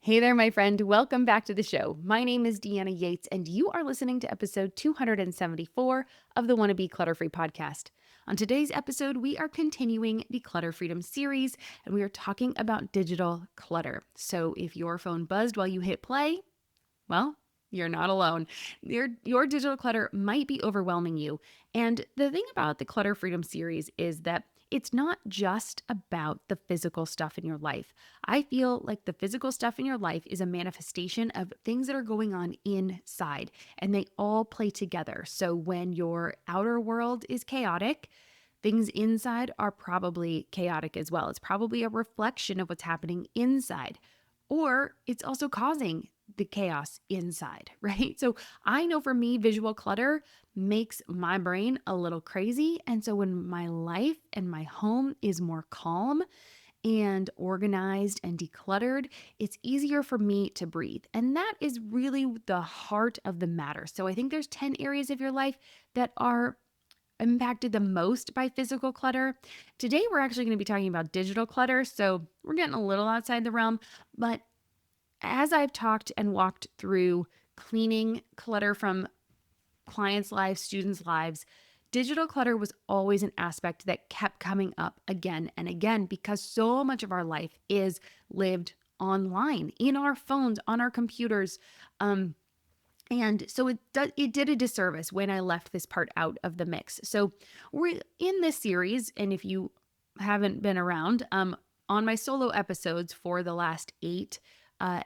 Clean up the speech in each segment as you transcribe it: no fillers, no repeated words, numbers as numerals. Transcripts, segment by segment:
Hey there, my friend. Welcome back to the show. My name is Deanna Yates, and you are listening to episode 274 of the Wanna Be Clutter Free podcast. On today's episode, we are continuing the Clutter Freedom series, and we are talking about digital clutter. So if your phone buzzed while you hit play, well, you're not alone. Your digital clutter might be overwhelming you. And the thing about the Clutter Freedom series is that it's not just about the physical stuff in your life. I feel like the physical stuff in your life is a manifestation of things that are going on inside, and they all play together. So when your outer world is chaotic, things inside are probably chaotic as well. It's probably a reflection of what's happening inside, or it's also causing the chaos inside, right? So I know for me, visual clutter makes my brain a little crazy. And so when my life and my home is more calm and organized and decluttered, it's easier for me to breathe. And that is really the heart of the matter. So I think there's 10 areas of your life that are impacted the most by physical clutter. Today, we're actually going to be talking about digital clutter. So we're getting a little outside the realm, but as I've talked and walked through cleaning clutter from clients' lives, students' lives, digital clutter was always an aspect that kept coming up again and again because so much of our life is lived online, in our phones, on our computers. And so it did a disservice when I left this part out of the mix. So we're in this series, and if you haven't been around, on my solo episodes for the last 8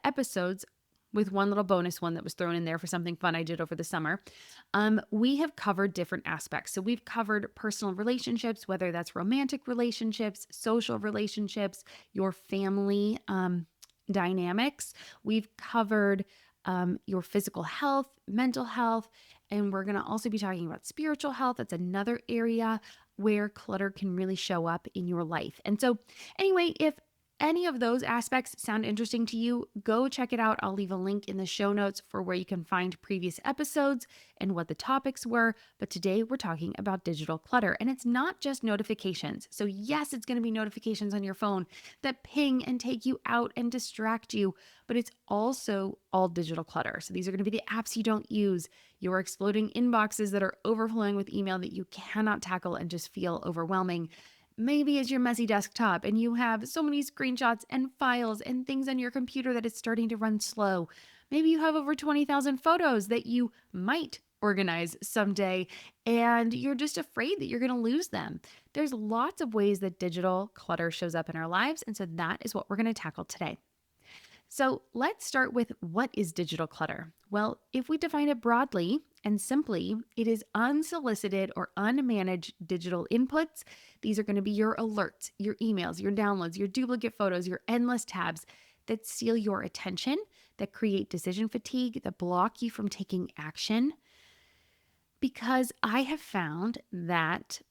episodes, with one little bonus one that was thrown in there for something fun I did over the summer, we have covered different aspects. So we've covered personal relationships, whether that's romantic relationships, social relationships, your family dynamics. We've covered your physical health, mental health, and we're going to also be talking about spiritual health. That's another area where clutter can really show up in your life. And so, anyway, if any of those aspects sound interesting to you, go check it out. I'll leave a link in the show notes for where you can find previous episodes and what the topics were. But today we're talking about digital clutter, and it's not just notifications. So yes, it's going to be notifications on your phone that ping and take you out and distract you, but it's also all digital clutter. So these are going to be the apps you don't use, your exploding inboxes that are overflowing with email that you cannot tackle and just feel overwhelming. Maybe it's your messy desktop and you have so many screenshots and files and things on your computer that it's starting to run slow. Maybe you have over 20,000 photos that you might organize someday and you're just afraid that you're going to lose them. There's lots of ways that digital clutter shows up in our lives, and so that is what we're going to tackle today. So let's start with, what is digital clutter? Well, if we define it broadly and simply, it is unsolicited or unmanaged digital inputs. These are going to be your alerts, your emails, your downloads, your duplicate photos, your endless tabs that steal your attention, that create decision fatigue, that block you from taking action. Because I have found that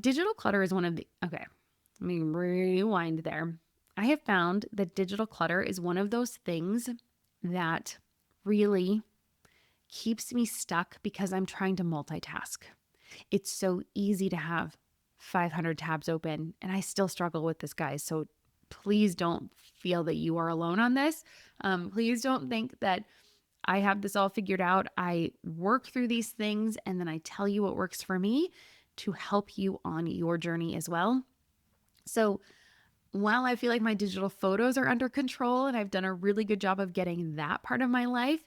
digital clutter is one of the, okay, let me rewind there. I have found that digital clutter is one of those things that really keeps me stuck because I'm trying to multitask. It's so easy to have 500 tabs open, and I still struggle with this, guys. So please don't feel that you are alone on this. Please don't think that I have this all figured out. I work through these things, and then I tell you what works for me to help you on your journey as well. So while I feel like my digital photos are under control and I've done a really good job of getting that part of my life,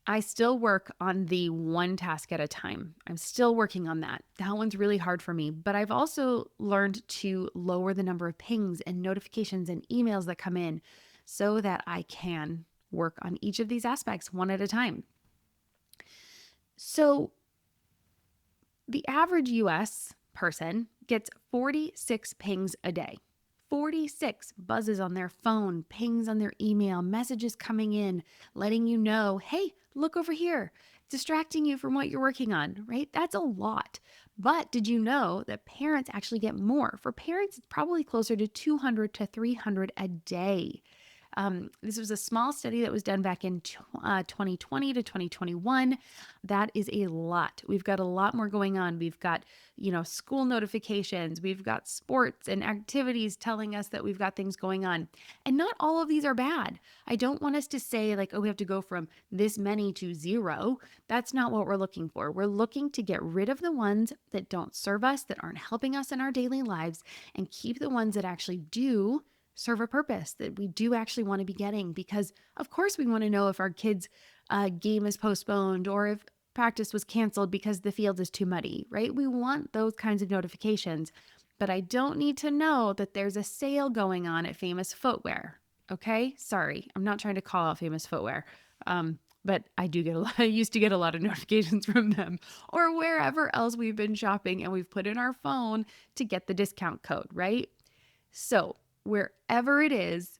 I still work on the one task at a time. I'm still working on that. That one's really hard for me, but I've also learned to lower the number of pings and notifications and emails that come in so that I can work on each of these aspects one at a time. So the average US person gets 46 pings a day. 46 buzzes on their phone, pings on their email, messages coming in, letting you know, hey, look over here, distracting you from what you're working on, right? That's a lot. But did you know that parents actually get more? For parents, it's probably closer to 200 to 300 a day. This was a small study that was done back in 2020 to 2021. That is a lot. We've got a lot more going on. We've got, school notifications. We've got sports and activities telling us that we've got things going on. And not all of these are bad. I don't want us to say like, oh, we have to go from this many to zero. That's not what we're looking for. We're looking to get rid of the ones that don't serve us, that aren't helping us in our daily lives, and keep the ones that actually do serve a purpose, that we do actually want to be getting. Because of course we want to know if our kids' game is postponed or if practice was canceled because the field is too muddy, right? We want those kinds of notifications, but I don't need to know that there's a sale going on at Famous Footwear. Okay, sorry, I'm not trying to call out Famous Footwear, but I do get a lot. I used to get a lot of notifications from them or wherever else we've been shopping, and we've put in our phone to get the discount code, right? So wherever it is,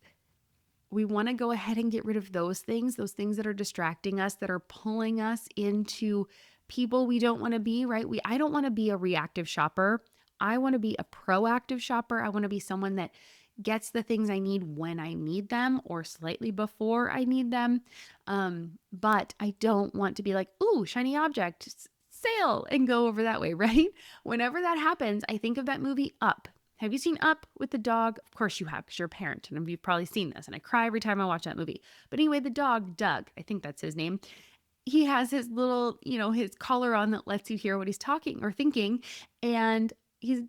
we want to go ahead and get rid of those things that are distracting us, that are pulling us into people we don't want to be, right? I don't want to be a reactive shopper. I want to be a proactive shopper. I want to be someone that gets the things I need when I need them or slightly before I need them. But I don't want to be like, ooh, shiny object, sale, and go over that way, right? Whenever that happens, I think of that movie Up. Have you seen Up with the dog? Of course you have, because you're a parent and you've probably seen this. And I cry every time I watch that movie. But anyway, the dog, Doug, I think that's his name. He has his little, his collar on that lets you hear what he's talking or thinking. And he's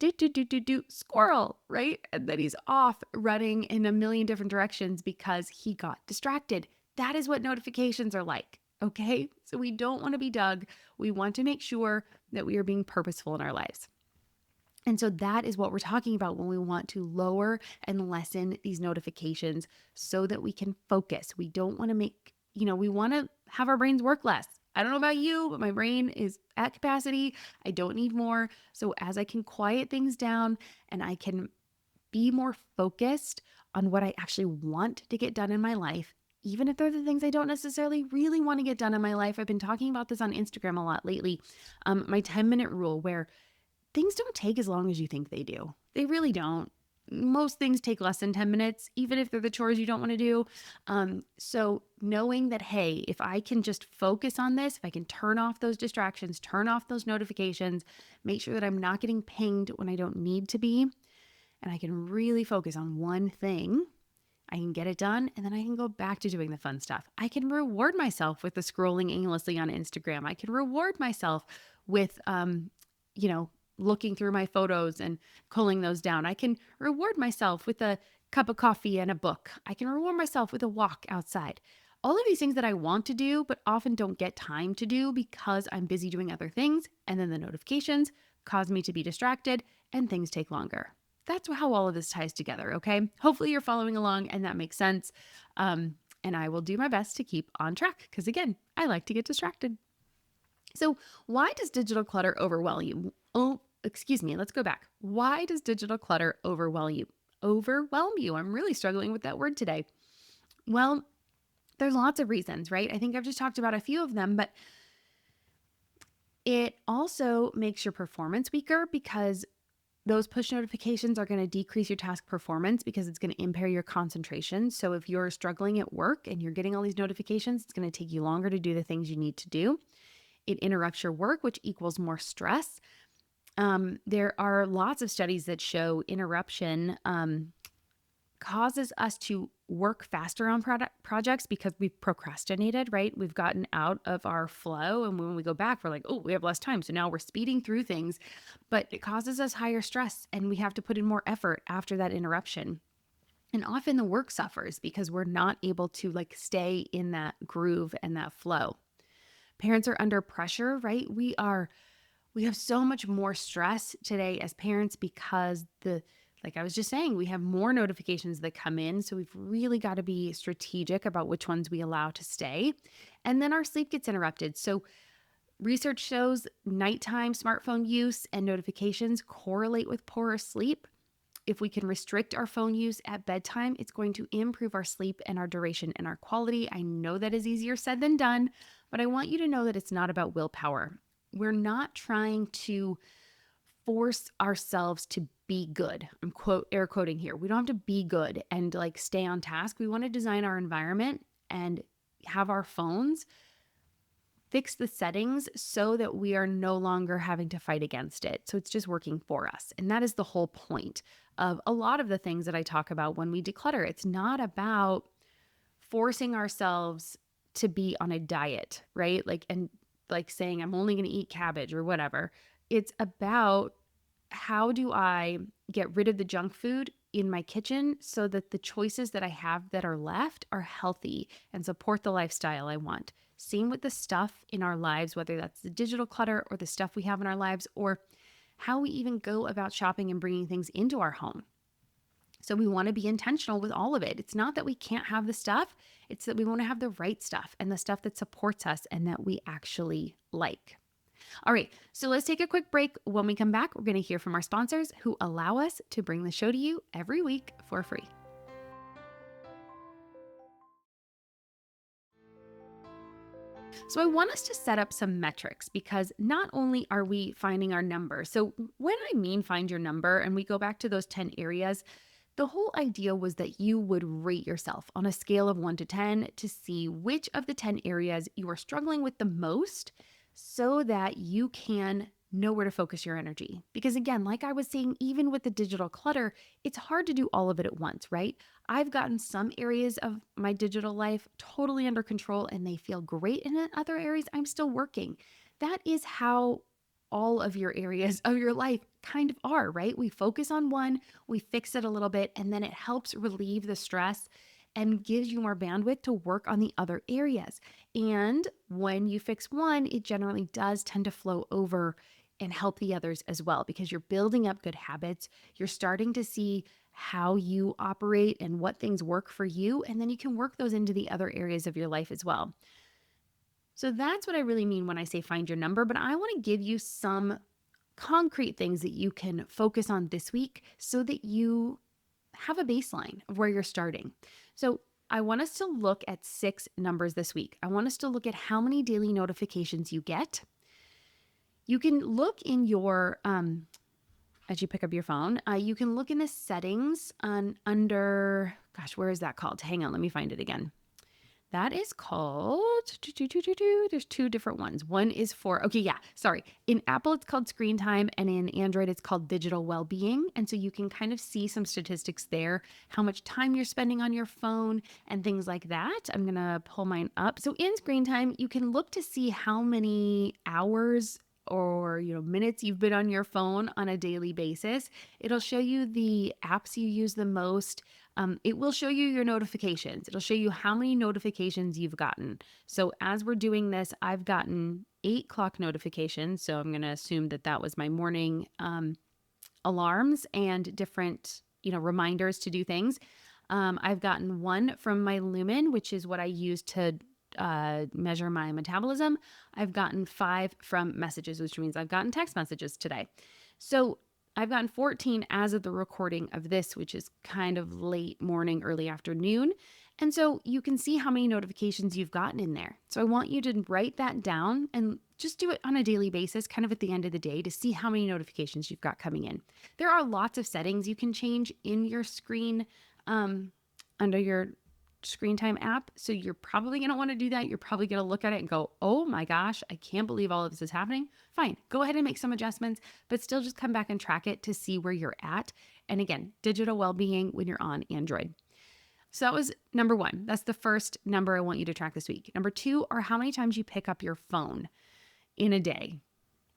squirrel, right? And then he's off running in a million different directions because he got distracted. That is what notifications are like. Okay. So we don't want to be Doug. We want to make sure that we are being purposeful in our lives. And so that is what we're talking about when we want to lower and lessen these notifications so that we can focus. We don't want to we want to have our brains work less. I don't know about you, but my brain is at capacity. I don't need more. So as I can quiet things down and I can be more focused on what I actually want to get done in my life, even if they're the things I don't necessarily really want to get done in my life. I've been talking about this on Instagram a lot lately. My 10-minute rule, where things don't take as long as you think they do. They really don't. Most things take less than 10 minutes, even if they're the chores you don't want to do. So knowing that, hey, if I can just focus on this, if I can turn off those distractions, turn off those notifications, make sure that I'm not getting pinged when I don't need to be, and I can really focus on one thing, I can get it done, and then I can go back to doing the fun stuff. I can reward myself with the scrolling aimlessly on Instagram. I can reward myself with, looking through my photos and culling those down. I can reward myself with a cup of coffee and a book. I can reward myself with a walk outside. All of these things that I want to do, but often don't get time to do because I'm busy doing other things. And then the notifications cause me to be distracted and things take longer. That's how all of this ties together, okay? Hopefully you're following along and that makes sense. And I will do my best to keep on track because, again, I like to get distracted. So why does digital clutter overwhelm you? Let's go back. Why does digital clutter overwhelm you? I'm really struggling with that word today. Well, there's lots of reasons, right? I think I've just talked about a few of them, but it also makes your performance weaker because those push notifications are going to decrease your task performance because it's going to impair your concentration. So if you're struggling at work and you're getting all these notifications, it's going to take you longer to do the things you need to do. It interrupts your work, which equals more stress. There are lots of studies that show interruption causes us to work faster on projects because we've procrastinated, right? We've gotten out of our flow. And when we go back, we're like, oh, we have less time. So now we're speeding through things, but it causes us higher stress and we have to put in more effort after that interruption. And often the work suffers because we're not able to stay in that groove and that flow. Parents are under pressure, right? We have so much more stress today as parents because like I was just saying, we have more notifications that come in. So we've really got to be strategic about which ones we allow to stay. And then our sleep gets interrupted. So research shows nighttime smartphone use and notifications correlate with poorer sleep. If we can restrict our phone use at bedtime, it's going to improve our sleep and our duration and our quality. I know that is easier said than done, but I want you to know that it's not about willpower. We're not trying to force ourselves to be good. I'm air quoting here. We don't have to be good and like stay on task. We want to design our environment and have our phones fix the settings so that we are no longer having to fight against it. So it's just working for us. And that is the whole point of a lot of the things that I talk about when we declutter. It's not about forcing ourselves to be on a diet, right? Like saying I'm only going to eat cabbage or whatever. It's about how do I get rid of the junk food in my kitchen so that the choices that I have that are left are healthy and support the lifestyle I want. Same with the stuff in our lives, whether that's the digital clutter or the stuff we have in our lives, or how we even go about shopping and bringing things into our home. So we want to be intentional with all of it. It's not that we can't have the stuff, it's that we want to have the right stuff and the stuff that supports us and that we actually like. All right, so let's take a quick break. When we come back, we're going to hear from our sponsors who allow us to bring the show to you every week for free. So I want us to set up some metrics because not only are we finding our number. So when I mean find your number and we go back to those 10 areas, the whole idea was that you would rate yourself on a scale of 1 to 10 to see which of the 10 areas you are struggling with the most so that you can know where to focus your energy. Because again, like I was saying, even with the digital clutter, it's hard to do all of it at once, right? I've gotten some areas of my digital life totally under control and they feel great. And in other areas, I'm still working. That is how all of your areas of your life kind of are, right? We focus on one, we fix it a little bit, and then it helps relieve the stress and gives you more bandwidth to work on the other areas. And when you fix one, it generally does tend to flow over and help the others as well because you're building up good habits. You're starting to see how you operate and what things work for you, and then you can work those into the other areas of your life as well. So that's what I really mean when I say find your number, but I want to give you some concrete things that you can focus on this week so that you have a baseline of where you're starting. So I want us to look at 6 numbers this week. I want us to look at how many daily notifications you get. You can look in your, as you pick up your phone, you can look in the settings under, gosh, where is that called? Hang on, let me find it again. That is called, there's 2 different ones. One is for, in Apple, it's called screen time, and in Android, it's called digital well-being. And so you can kind of see some statistics there, how much time you're spending on your phone and things like that. I'm going to pull mine up. So in screen time, you can look to see how many hours or minutes you've been on your phone on a daily basis. It'll show you the apps you use the most. It will show you your notifications. It'll show you how many notifications you've gotten. So as we're doing this, I've gotten 8 clock notifications. So I'm going to assume that that was my morning alarms and different reminders to do things. I've gotten 1 from my Lumen, which is what I use to measure my metabolism. I've gotten 5 from messages, which means I've gotten text messages today. So I've gotten 14 as of the recording of this, which is kind of late morning, early afternoon. And so you can see how many notifications you've gotten in there. So I want you to write that down and just do it on a daily basis, kind of at the end of the day, to see how many notifications you've got coming in. There are lots of settings you can change in your screen under your screen time app. So you're probably going to want to do that. You're probably going to look at it and go, oh my gosh, I can't believe all of this is happening. Fine, go ahead and make some adjustments, but still just come back and track it to see where you're at. And again, digital well-being when you're on Android. So that was number 1. That's the first number I want you to track this week. Number 2 are how many times you pick up your phone in a day.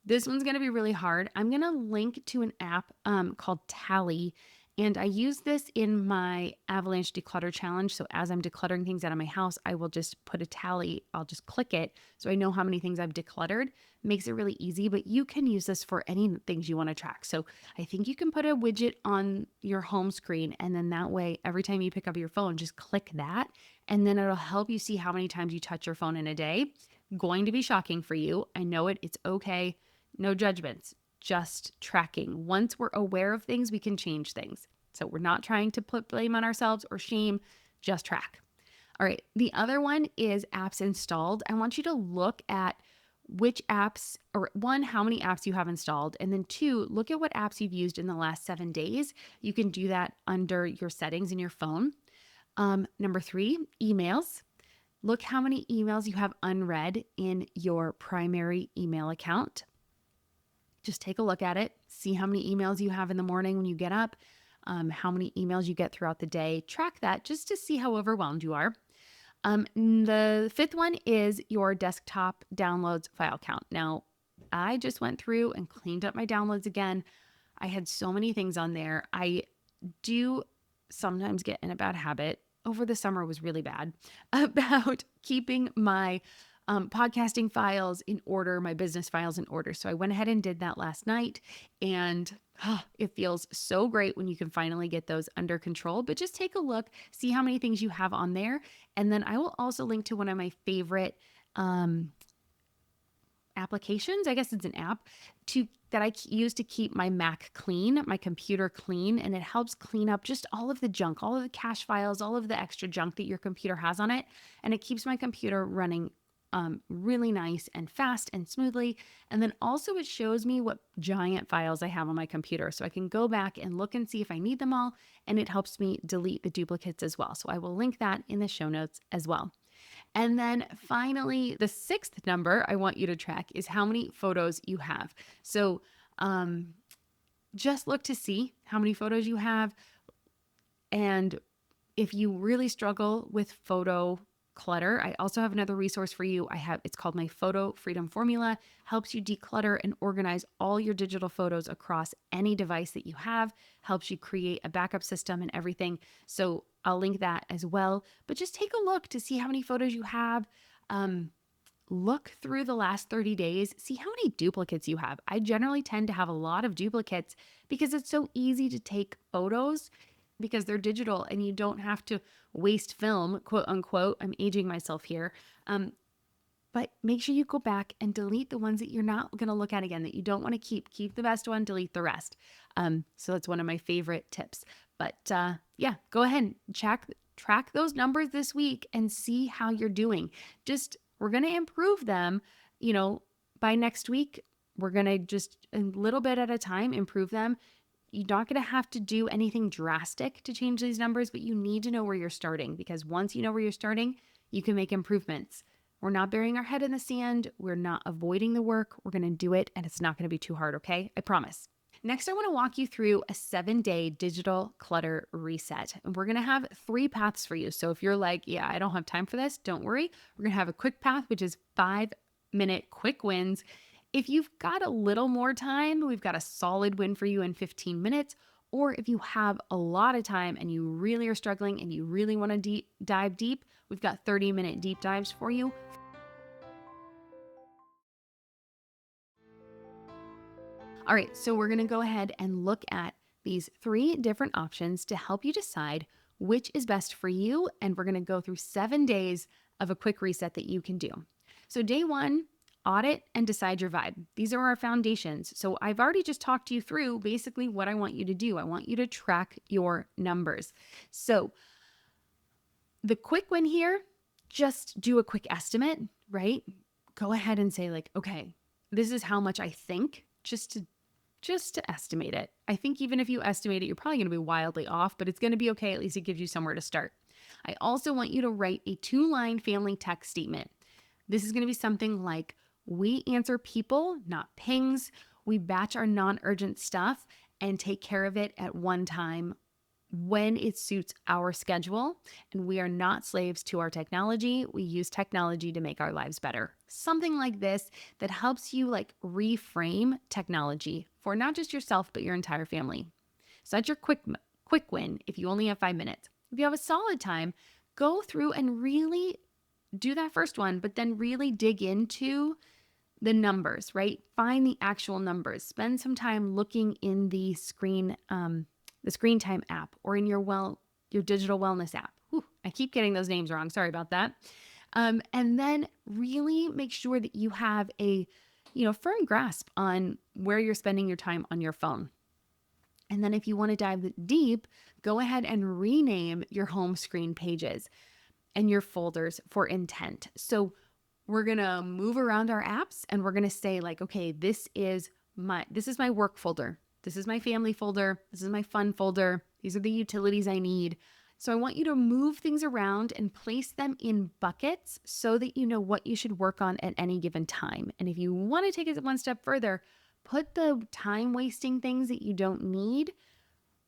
This one's going to be really hard. I'm going to link to an app called Tally. And I use this in my Avalanche Declutter Challenge. So as I'm decluttering things out of my house, I will just put a tally. I'll just click it so I know how many things I've decluttered. Makes it really easy, but you can use this for any things you want to track. So I think you can put a widget on your home screen, and then that way, every time you pick up your phone, just click that, and then it'll help you see how many times you touch your phone in a day. Going to be shocking for you. I know it. It's okay. No judgments. Just tracking. Once we're aware of things, we can change things. So we're not trying to put blame on ourselves or shame, just track. All right. The other one is apps installed. I want you to look at which apps, or one, how many apps you have installed, and then two, look at what apps you've used in the last 7 days. You can do that under your settings in your phone. Number three, emails. Look how many emails you have unread in your primary email account. Just take a look at it. See how many emails you have in the morning when you get up, how many emails you get throughout the day. Track that just to see how overwhelmed you are. The fifth one is your desktop downloads file count. Now, I just went through and cleaned up my downloads again. I had so many things on there. I do sometimes get in a bad habit. Over the summer was really bad about keeping my podcasting files in order, my business files in order. So I went ahead and did that last night, and it feels so great when you can finally get those under control. But just take a look, see how many things you have on there. And then I will also link to one of my favorite applications. I guess it's an app that I use to keep my Mac clean, my computer clean, and it helps clean up just all of the junk, all of the cache files, all of the extra junk that your computer has on it. And it keeps my computer running really nice and fast and smoothly. And then also it shows me what giant files I have on my computer. So I can go back and look and see if I need them all. And it helps me delete the duplicates as well. So I will link that in the show notes as well. And then finally, the sixth number I want you to track is how many photos you have. So just look to see how many photos you have. And if you really struggle with photo clutter, I also have another resource for you. It's called my Photo Freedom Formula. Helps you declutter and organize all your digital photos across any device that you have, helps you create a backup system and everything. So I'll link that as well. But just take a look to see how many photos you have. Look through the last 30 days, see how many duplicates you have. I generally tend to have a lot of duplicates because it's so easy to take photos because they're digital and you don't have to waste film, quote unquote. I'm aging myself here. But make sure you go back and delete the ones that you're not going to look at again, that you don't want to keep. Keep the best one, delete the rest. So that's one of my favorite tips. But yeah, go ahead and track those numbers this week and see how you're doing. We're going to improve them, by next week. We're going to just a little bit at a time improve them. You're not going to have to do anything drastic to change these numbers, but you need to know where you're starting, because once you know where you're starting, you can make improvements. We're not burying our head in the sand. We're not avoiding the work. We're going to do it, and it's not going to be too hard, okay? I promise. Next, I want to walk you through a 7-day digital clutter reset. And we're going to have 3 paths for you. So if you're like, yeah, I don't have time for this, don't worry. We're going to have a quick path, which is 5-minute quick wins. If you've got a little more time, we've got a solid win for you in 15 minutes. Or if you have a lot of time and you really are struggling and you really want to dive deep, we've got 30-minute deep dives for you. All right, so we're going to go ahead and look at these 3 different options to help you decide which is best for you. And we're going to go through 7 days of a quick reset that you can do. So day 1, audit and decide your vibe. These are our foundations. So I've already just talked you through basically what I want you to do. I want you to track your numbers. So the quick win here, just do a quick estimate, right? Go ahead and say okay, this is how much I think, just to estimate it. I think even if you estimate it, you're probably going to be wildly off, but it's going to be okay. At least it gives you somewhere to start. I also want you to write a 2-line family text statement. This is going to be something like, we answer people, not pings. We batch our non-urgent stuff and take care of it at one time when it suits our schedule. And we are not slaves to our technology. We use technology to make our lives better. Something like this that helps you reframe technology for not just yourself, but your entire family. So that's your quick win if you only have 5 minutes. If you have a solid time, go through and really do that first one, but then really dig into the numbers, right? Find the actual numbers. Spend some time looking in the screen time app, or in your digital wellness app. Whew, I keep getting those names wrong. Sorry about that. And then really make sure that you have a firm grasp on where you're spending your time on your phone. And then if you want to dive deep, go ahead and rename your home screen pages and your folders for intent. So we're going to move around our apps and we're going to say like, okay, this is my work folder. This is my family folder. This is my fun folder. These are the utilities I need. So I want you to move things around and place them in buckets so that you know what you should work on at any given time. And if you want to take it one step further, put the time wasting things that you don't need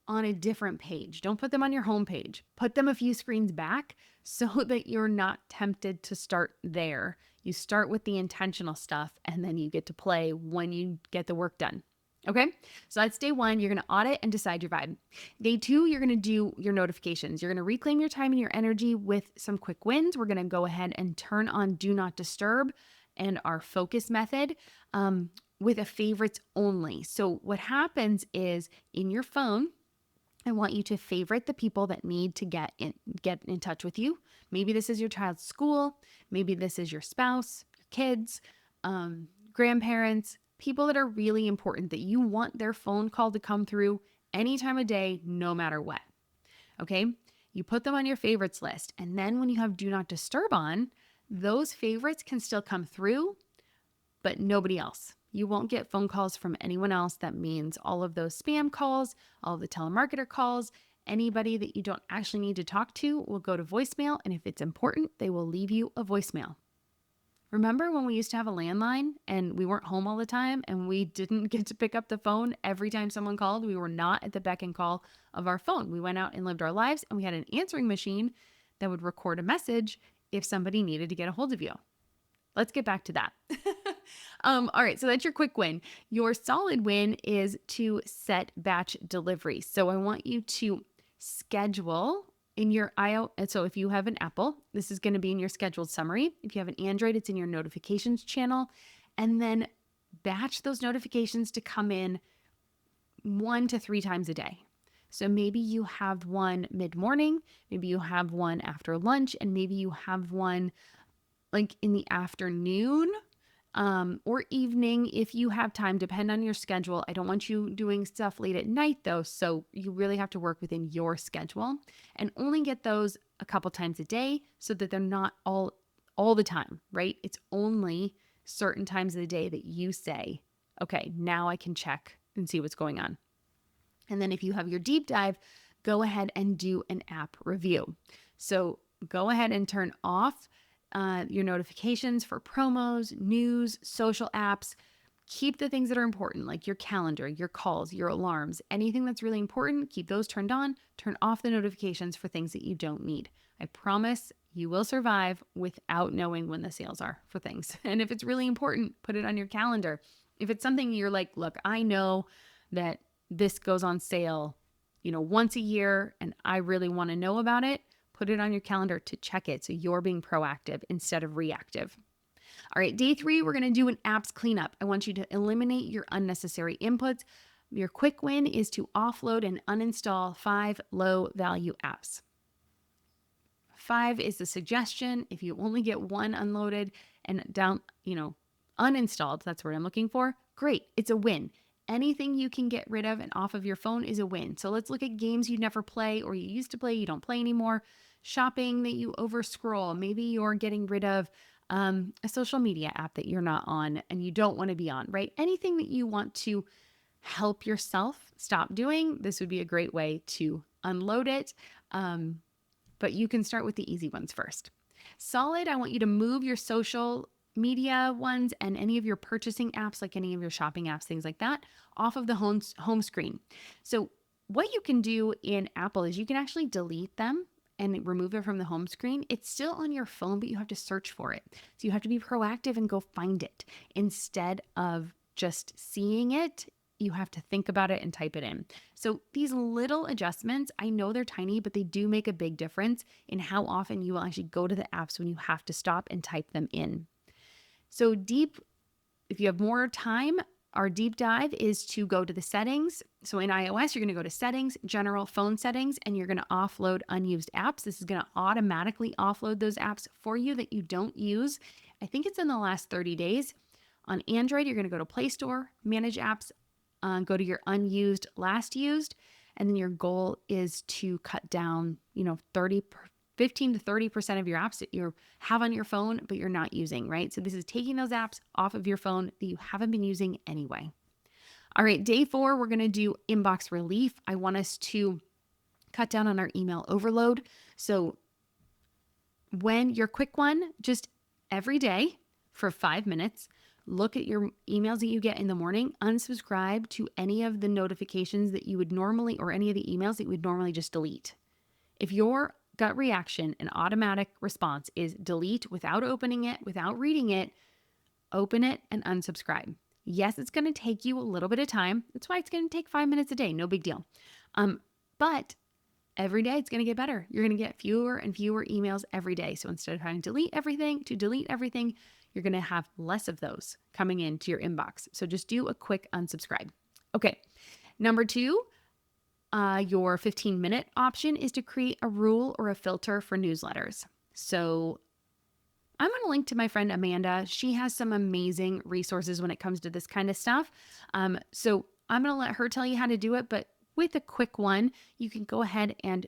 on a different page. Don't put them on your home page. Put them a few screens back so that you're not tempted to start there. You start with the intentional stuff and then you get to play when you get the work done. Okay, so that's day one. You're going to audit and decide your vibe. Day two, you're going to do your notifications. You're going to reclaim your time and your energy with some quick wins. We're going to go ahead and turn on Do Not Disturb and our focus method with a favorites only. So what happens is in your phone, I want you to favorite the people that need to get in touch with you. Maybe this is your child's school. Maybe this is your spouse, your kids, grandparents, people that are really important that you want their phone call to come through any time of day, no matter what. Okay? You put them on your favorites list. And then when you have Do Not Disturb on, those favorites can still come through, but nobody else. You won't get phone calls from anyone else. That means all of those spam calls, all of the telemarketer calls, anybody that you don't actually need to talk to will go to voicemail. And if it's important, they will leave you a voicemail. Remember when we used to have a landline and we weren't home all the time and we didn't get to pick up the phone every time someone called? We were not at the beck and call of our phone. We went out and lived our lives and we had an answering machine that would record a message if somebody needed to get a hold of you. Let's get back to that. All right, so that's your quick win. Your solid win is to set batch delivery. So I want you to schedule in your iOS. So if you have an Apple, this is going to be in your scheduled summary. If you have an Android, it's in your notifications channel. And then batch those notifications to come in 1 to 3 times a day. So maybe you have one mid-morning, maybe you have one after lunch, and maybe you have one like in the afternoon or evening if you have time, depend on your schedule. I don't want you doing stuff late at night though, so you really have to work within your schedule and only get those a couple times a day so that they're not all the time, right? It's only certain times of the day that you say, okay, now I can check and see what's going on. And then if you have your deep dive, go ahead and do an app review. So go ahead and turn off your notifications for promos, news, social apps. Keep the things that are important, like your calendar, your calls, your alarms, anything that's really important, keep those turned on. Turn off the notifications for things that you don't need. I promise you will survive without knowing when the sales are for things. And if it's really important, put it on your calendar. If it's something you're like, look, I know that this goes on sale, once a year, and I really want to know about it, put it on your calendar to check it so you're being proactive instead of reactive. All right, day 3, we're going to do an apps cleanup. I want you to eliminate your unnecessary inputs. Your quick win is to offload and uninstall 5 low-value apps. 5 is the suggestion. If you only get one unloaded and uninstalled, that's what I'm looking for, great, it's a win. Anything you can get rid of and off of your phone is a win. So let's look at games you never play or you used to play, you don't play anymore. Shopping that you over scroll. Maybe you're getting rid of a social media app that you're not on and you don't want to be on, right? Anything that you want to help yourself stop doing, this would be a great way to unload it. But you can start with the easy ones first. Solid, I want you to move your social media ones and any of your purchasing apps, like any of your shopping apps, things like that, off of the home screen. So what you can do in Apple is you can actually delete them and remove it from the home screen. It's still on your phone, but you have to search for it. So you have to be proactive and go find it. Instead of just seeing it, you have to think about it and type it in. So these little adjustments, I know they're tiny, but they do make a big difference in how often you will actually go to the apps when you have to stop and type them in. So if you have more time, our deep dive is to go to the settings. So in iOS, you're going to go to settings, general phone settings, and you're going to offload unused apps. This is going to automatically offload those apps for you that you don't use. I think it's in the last 30 days. On Android, you're going to go to Play Store, manage apps, go to your unused, last used, and then your goal is to cut down, 50% 15 to 30% of your apps that you have on your phone, but you're not using, right? So this is taking those apps off of your phone that you haven't been using anyway. All right, day 4, we're going to do inbox relief. I want us to cut down on our email overload. So when your quick one, just every day for 5 minutes, look at your emails that you get in the morning, unsubscribe to any of the notifications that you would normally, or any of the emails that you would normally just delete. If your gut reaction and automatic response is delete without opening it, without reading it, open it and unsubscribe. Yes, it's going to take you a little bit of time. That's why it's going to take 5 minutes a day. No big deal. But every day it's going to get better. You're going to get fewer and fewer emails every day. So instead of having to delete everything, you're going to have less of those coming into your inbox. So just do a quick unsubscribe. Okay. Number 2, your 15-minute option is to create a rule or a filter for newsletters. So I'm going to link to my friend Amanda. She has some amazing resources when it comes to this kind of stuff. So I'm going to let her tell you how to do it, but with a quick one, you can go ahead and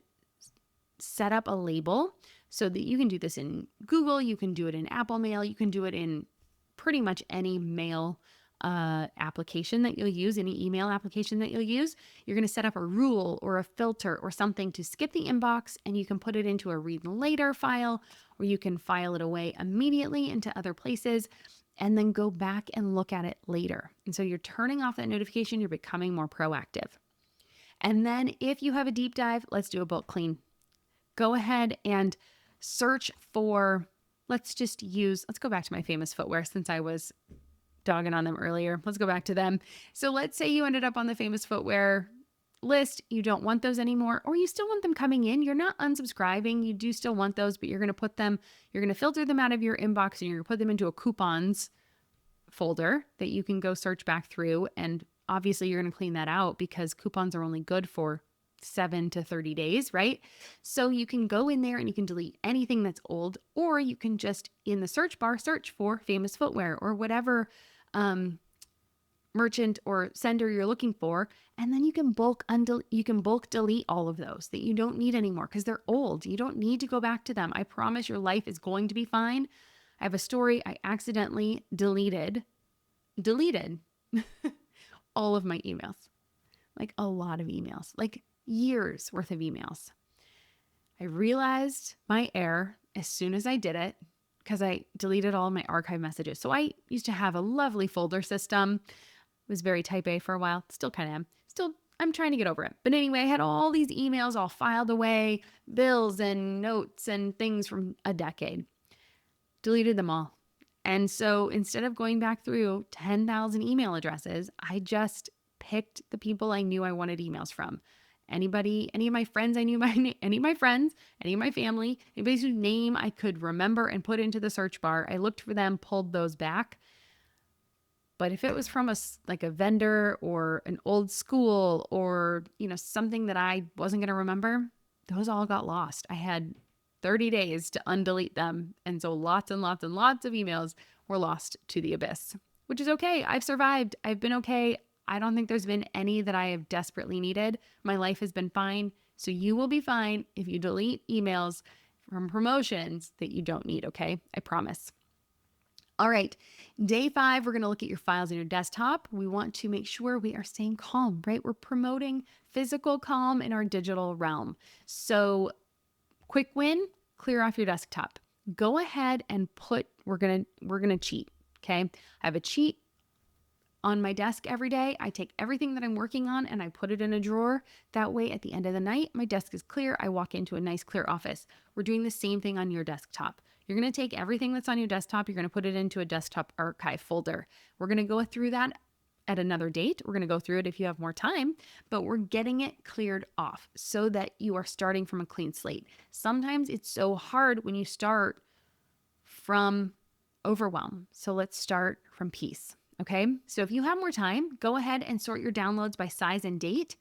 set up a label so that you can do this in Google, you can do it in Apple Mail, you can do it in pretty much any mail application that you'll use, any email application that you'll use. You're going to set up a rule or a filter or something to skip the inbox, and you can put it into a read later file, or you can file it away immediately into other places and then go back and look at it later. And so you're turning off that notification, you're becoming more proactive. And then if you have a deep dive, let's do a bulk clean. Go ahead and search for, let's go back to my famous footwear since I was dogging on them earlier. Let's go back to them. So let's say you ended up on the famous footwear list. You don't want those anymore, or you still want them coming in. You're not unsubscribing. You do still want those, but you're going to filter them out of your inbox, and you're going to put them into a coupons folder that you can go search back through. And obviously you're going to clean that out because coupons are only good for 7 to 30 days, right? So you can go in there and you can delete anything that's old, or you can just in the search bar search for famous footwear or whatever merchant or sender you're looking for, and then you can bulk delete all of those that you don't need anymore because they're old. You don't need to go back to them. I promise your life is going to be fine. I have a story. I accidentally deleted all of my emails, like a lot of emails, like years worth of emails. I realized my error as soon as I did it because I deleted all of my archive messages. So I used to have a lovely folder system. Was very type A for a while. Still kind of am. I'm trying to get over it. But anyway, I had all these emails all filed away, bills and notes and things from a decade. Deleted them all. And so instead of going back through 10,000 email addresses, I just picked the people I knew I wanted emails from. Any of my friends I knew, any of my friends, any of my family, anybody whose name I could remember and put into the search bar. I looked for them, pulled those back. But if it was from a vendor or an old school or, something that I wasn't going to remember, those all got lost. I had 30 days to undelete them. And so lots and lots and lots of emails were lost to the abyss, which is okay. I've survived. I've been okay. I don't think there's been any that I have desperately needed. My life has been fine. So you will be fine if you delete emails from promotions that you don't need, okay? I promise. All right, day 5, we're going to look at your files on your desktop. We want to make sure we are staying calm, right? We're promoting physical calm in our digital realm. So quick win, clear off your desktop. Go ahead and we're going to cheat, okay? I have a cheat on my desk every day. I take everything that I'm working on and I put it in a drawer. That way, at the end of the night, my desk is clear. I walk into a nice, clear office. We're doing the same thing on your desktop. You're going to take everything that's on your desktop. You're going to put it into a desktop archive folder. We're going to go through that at another date. We're going to go through it if you have more time, but we're getting it cleared off so that you are starting from a clean slate. Sometimes it's so hard when you start from overwhelm. So let's start from peace. Okay, so if you have more time, go ahead and sort your downloads by size and date.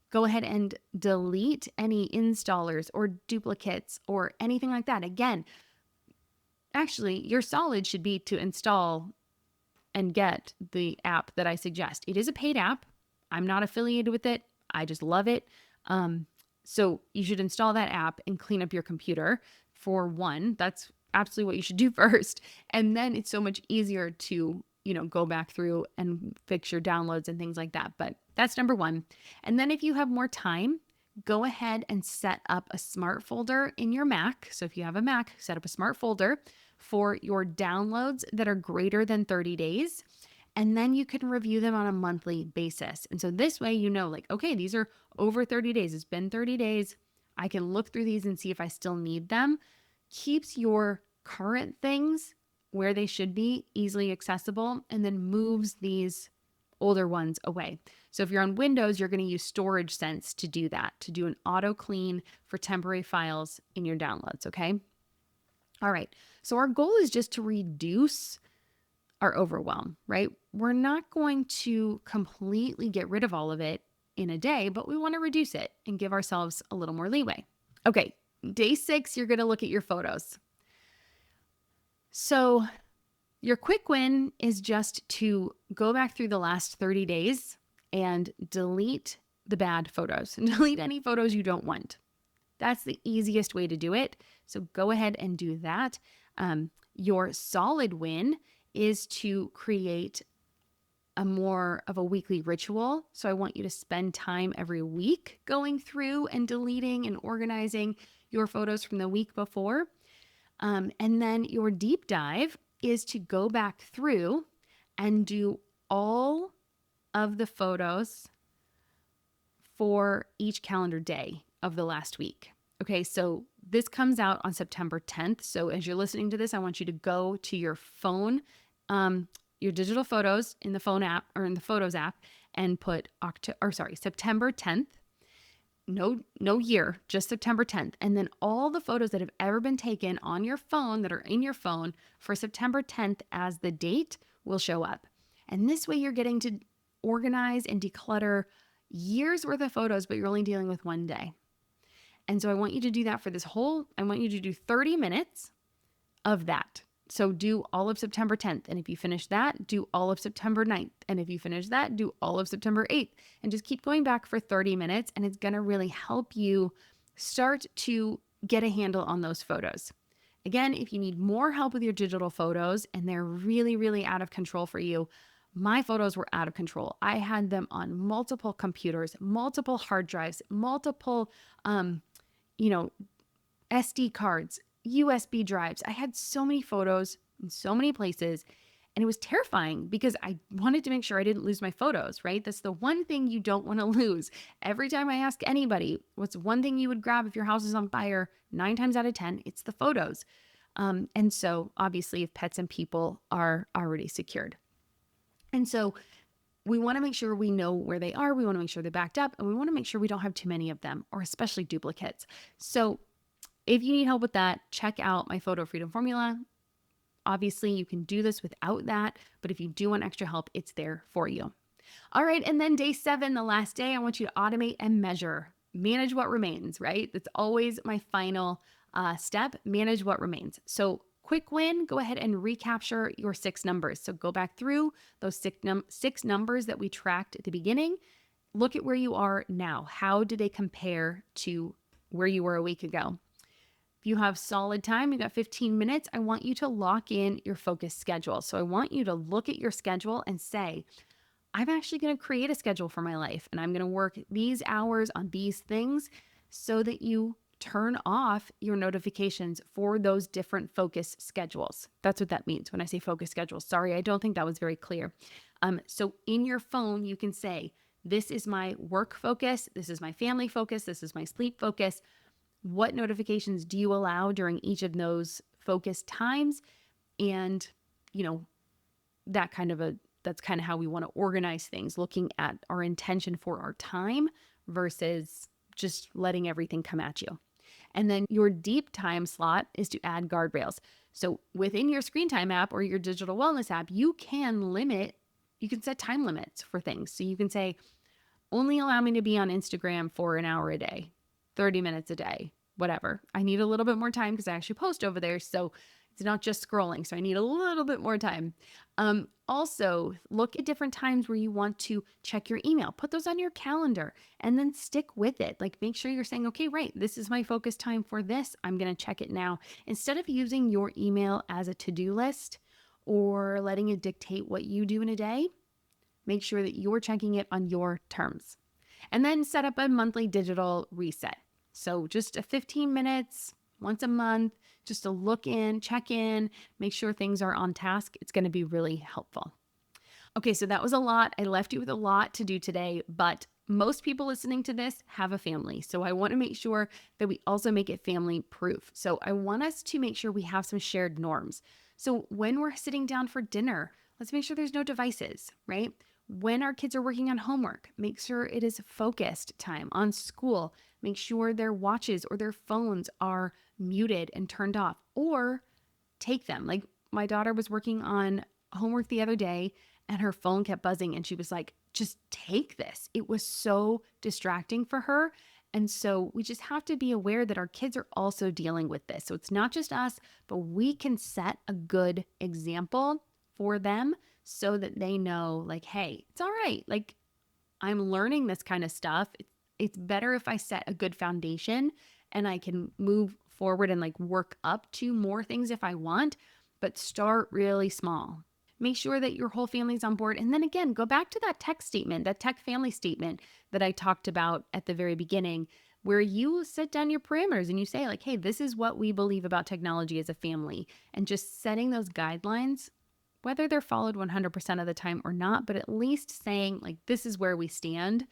Go ahead and delete any installers or duplicates or anything like that. Again, actually, your solid should be to install and get the app that I suggest. It is a paid app. I'm not affiliated with it. I just love it. So you should install that app and clean up your computer for one. That's absolutely what you should do first. And then it's so much easier to, go back through and fix your downloads and things like that. But that's number one. And then if you have more time, go ahead and set up a smart folder in your Mac. So if you have a Mac, set up a smart folder for your downloads that are greater than 30 days. And then you can review them on a monthly basis. And so this way, like, okay, these are over 30 days. It's been 30 days. I can look through these and see if I still need them. Keeps your current things where they should be, easily accessible, and then moves these older ones away. So if you're on Windows, you're going to use Storage Sense to do that, to do an auto clean for temporary files in your downloads, okay? All right, so our goal is just to reduce our overwhelm, right? We're not going to completely get rid of all of it in a day, but we want to reduce it and give ourselves a little more leeway. Okay, day 6, you're going to look at your photos. So your quick win is just to go back through the last 30 days and delete the bad photos and delete any photos you don't want. That's the easiest way to do it. So go ahead and do that. Your solid win is to create a more of a weekly ritual. So I want you to spend time every week going through and deleting and organizing your photos from the week before. And then your deep dive is to go back through and do all of the photos for each calendar day of the last week. Okay, so this comes out on September 10th. So as you're listening to this, I want you to go to your phone, your digital photos in the phone app or in the Photos app and put September 10th. No year, just September 10th. And then all the photos that have ever been taken on your phone that are in your phone for September 10th as the date will show up. And this way you're getting to organize and declutter years worth of photos, but you're only dealing with one day. And so I want you to do that I want you to do 30 minutes of that. So do all of September 10th. And if you finish that, do all of September 9th. And if you finish that, do all of September 8th. And just keep going back for 30 minutes. And it's going to really help you start to get a handle on those photos. Again, if you need more help with your digital photos and they're really, really out of control for you, my photos were out of control. I had them on multiple computers, multiple hard drives, multiple, SD cards, USB drives. I had so many photos in so many places, and it was terrifying because I wanted to make sure I didn't lose my photos, right? That's the one thing you don't want to lose. Every time I ask anybody, what's one thing you would grab if your house is on fire? 9 times out of 10, it's the photos. And so obviously if pets and people are already secured. And so we want to make sure we know where they are. We want to make sure they're backed up, and we want to make sure we don't have too many of them, or especially duplicates. So if you need help with that, check out my Photo Freedom Formula. Obviously, you can do this without that, but if you do want extra help, it's there for you. All right, and then day 7, the last day, I want you to automate and measure. Manage what remains, right? That's always my final step, manage what remains. So quick win, go ahead and recapture your 6 numbers. So go back through those 6 numbers that we tracked at the beginning. Look at where you are now. How do they compare to where you were a week ago? If you have solid time, you got 15 minutes, I want you to lock in your focus schedule. So I want you to look at your schedule and say, I'm actually going to create a schedule for my life, and I'm going to work these hours on these things so that you turn off your notifications for those different focus schedules. That's what that means when I say focus schedules. Sorry, I don't think that was very clear. So in your phone, you can say, this is my work focus, this is my family focus, this is my sleep focus. What notifications do you allow during each of those focus times? And, that's kind of how we want to organize things, looking at our intention for our time versus just letting everything come at you. And then your deep time slot is to add guardrails. So within your screen time app or your digital wellness app, you can set time limits for things. So you can say, only allow me to be on Instagram for an hour a day, 30 minutes a day, whatever. I need a little bit more time because I actually post over there. So It's not just scrolling, so I need a little bit more time. Also, look at different times where you want to check your email. Put those on your calendar and then stick with it. Like make sure you're saying, okay, right, this is my focus time for this. I'm going to check it now. Instead of using your email as a to-do list or letting it dictate what you do in a day, make sure that you're checking it on your terms. And then set up a monthly digital reset. So just a 15 minutes once a month, just to look in, check in, make sure things are on task. It's going to be really helpful. Okay, so that was a lot. I left you with a lot to do today, but most people listening to this have a family. So I want to make sure that we also make it family proof. So I want us to make sure we have some shared norms. So when we're sitting down for dinner, let's make sure there's no devices, right? When our kids are working on homework, make sure it is focused time. On school, make sure their watches or their phones are muted and turned off, or take them. Like my daughter was working on homework the other day and her phone kept buzzing and she was like, just take this. It was so distracting for her. And so we just have to be aware that our kids are also dealing with this. So it's not just us, but we can set a good example for them so that they know like, hey, it's all right. Like I'm learning this kind of stuff. It's better if I set a good foundation and I can move forward and like work up to more things if I want, but start really small. Make sure that your whole family's on board. And then again, go back to that tech statement, that tech family statement that I talked about at the very beginning, where you set down your parameters and you say like, hey, this is what we believe about technology as a family, and just setting those guidelines, whether they're followed 100% of the time or not, but at least saying like, this is where we stand,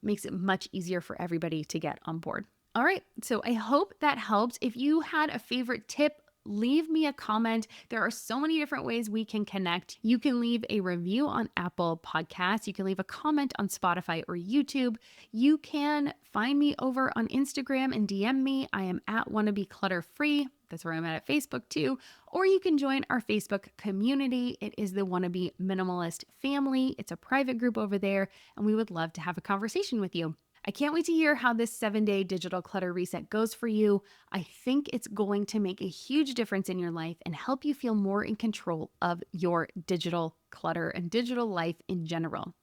makes it much easier for everybody to get on board. All right, so I hope that helps. If you had a favorite tip, leave me a comment. There are so many different ways we can connect. You can leave a review on Apple Podcasts. You can leave a comment on Spotify or YouTube. You can find me over on Instagram and DM me. I am at wannabeclutterfree. That's where I'm at Facebook too. Or you can join our Facebook community. It is the Wannabe Minimalist family. It's a private group over there, and we would love to have a conversation with you. I can't wait to hear how this 7-day digital clutter reset goes for you. I think it's going to make a huge difference in your life and help you feel more in control of your digital clutter and digital life in general.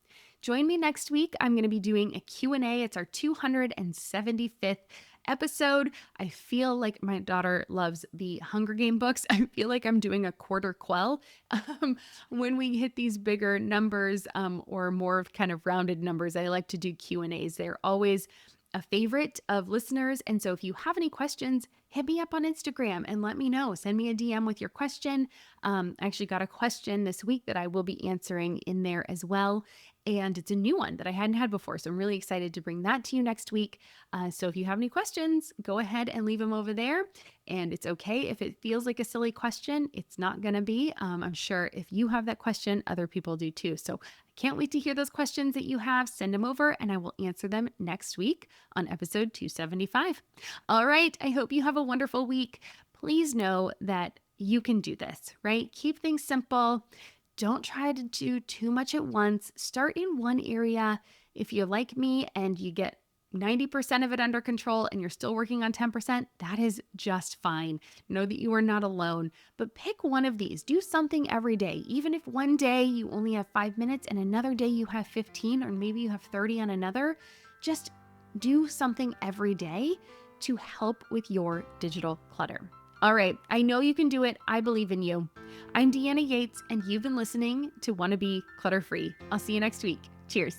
Join me next week. I'm going to be doing a Q&A. It's our 275th episode. I feel like my daughter loves the Hunger Game books. I feel like I'm doing a quarter quell. When we hit these bigger numbers or more of kind of rounded numbers, I like to do Q&As. They're always a favorite of listeners. And so if you have any questions, hit me up on Instagram and let me know. Send me a DM with your question. I actually got a question this week that I will be answering in there as well. And it's a new one that I hadn't had before. So I'm really excited to bring that to you next week. So if you have any questions, go ahead and leave them over there. And it's okay if it feels like a silly question. It's not going to be. I'm sure if you have that question, other people do too. So I can't wait to hear those questions that you have. Send them over and I will answer them next week on episode 275. All right. I hope you have a wonderful week. Please know that you can do this, right? Keep things simple. Don't try to do too much at once. Start in one area. If you're like me and you get 90% of it under control and you're still working on 10%, that is just fine. Know that you are not alone, but pick one of these. Do something every day. Even if one day you only have 5 minutes and another day you have 15 or maybe you have 30 on another, just do something every day to help with your digital clutter. All right, I know you can do it. I believe in you. I'm Deanna Yates, and you've been listening to Wanna Be Clutter Free. I'll see you next week. Cheers.